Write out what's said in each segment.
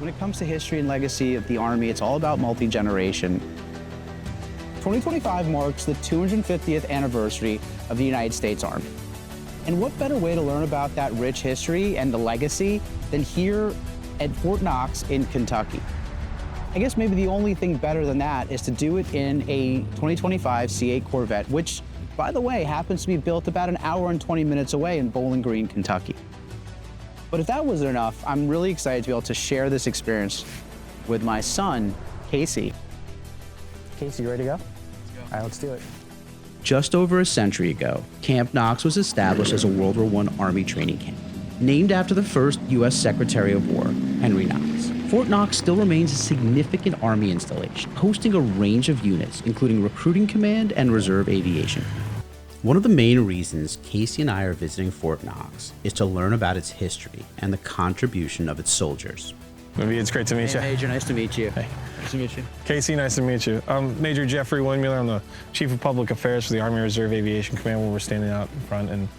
When it comes to history and legacy of the Army, it's all about multi-generation. 2025 marks the 250th anniversary of the United States Army. And what better way to learn about that rich history and the legacy than here at Fort Knox in Kentucky? I guess maybe the only thing better than that is to do it in a 2025 C8 Corvette, which, by the way, happens to be built about an hour and 20 minutes away in Bowling Green, Kentucky. But if that wasn't enough, I'm really excited to be able to share this experience with my son, Casey. Casey, you ready to go? Let's go. All right, let's do it. Just over a century ago, Camp Knox was established as a World War I Army training camp, named after the first U.S. Secretary of War, Henry Knox. Fort Knox still remains a significant Army installation, hosting a range of units, including Recruiting Command and Reserve Aviation. One of the main reasons Casey and I are visiting Fort Knox is to learn about its history and the contribution of its soldiers. Naveed, it's great to meet you. Major, nice to meet you. Hey. Nice to meet you. Casey, nice to meet you. I'm Major Jeffrey Windmuller. I'm the Chief of Public Affairs for the Army Reserve Aviation Command, where we're standing out in front. And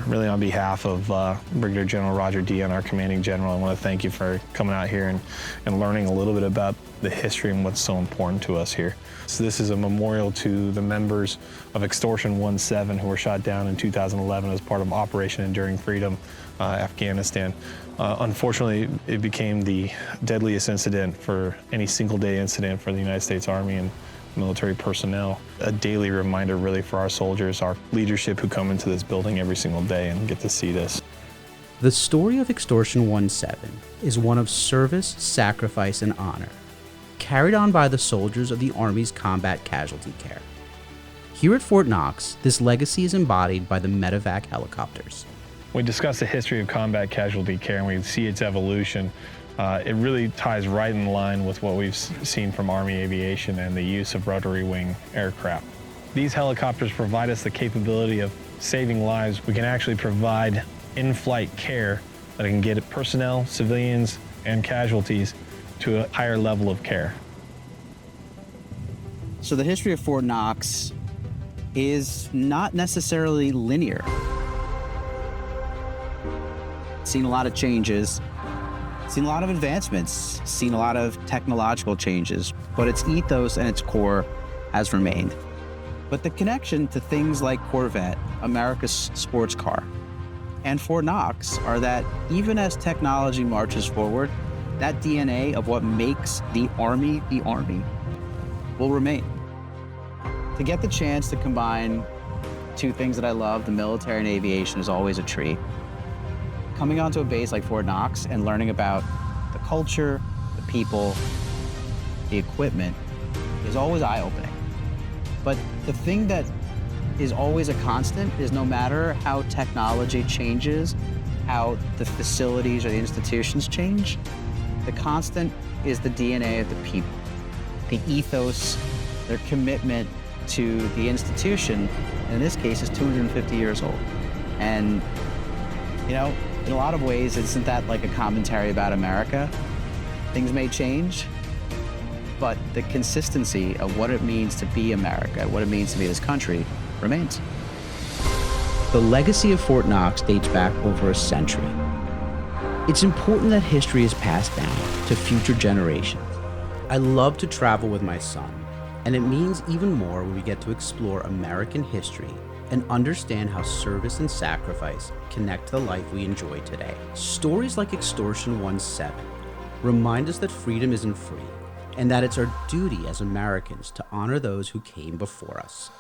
really on behalf of Brigadier General Roger Dean, our commanding general, I want to thank you for coming out here and learning a little bit about the history and what's so important to us here. So this is a memorial to the members of Extortion 17 who were shot down in 2011 as part of Operation Enduring Freedom, Afghanistan. Unfortunately, it became the deadliest incident for any single-day incident for the United States Army and military personnel. A daily reminder really for our soldiers, our leadership who come into this building every single day and get to see this. The story of Extortion 17 is one of service, sacrifice, and honor, carried on by the soldiers of the Army's Combat Casualty Care. Here at Fort Knox, this legacy is embodied by the medevac helicopters. We discuss the history of combat casualty care and we see its evolution. It really ties right in line with what we've seen from Army aviation and the use of rotary wing aircraft. These helicopters provide us the capability of saving lives. We can actually provide in-flight care that can get personnel, civilians, and casualties to a higher level of care. So the history of Fort Knox is not necessarily linear. Seen a lot of changes, seen a lot of advancements, seen a lot of technological changes, but its ethos and its core has remained. But the connection to things like Corvette, America's sports car, and Fort Knox are that even as technology marches forward, that DNA of what makes the Army will remain. To get the chance to combine two things that I love, the military and aviation, is always a treat. Coming onto a base like Fort Knox and learning about the culture, the people, the equipment is always eye-opening. But the thing that is always a constant is no matter how technology changes, how the facilities or the institutions change, the constant is the DNA of the people, the ethos, their commitment to the institution, in this case, is 250 years old. And, you know, in a lot of ways, isn't that like a commentary about America? Things may change, but the consistency of what it means to be America, what it means to be this country, remains. The legacy of Fort Knox dates back over a century. It's important that history is passed down to future generations. I love to travel with my son, and it means even more when we get to explore American history and understand how service and sacrifice connect to the life we enjoy today. Stories like Extortion 17 remind us that freedom isn't free, and that it's our duty as Americans to honor those who came before us.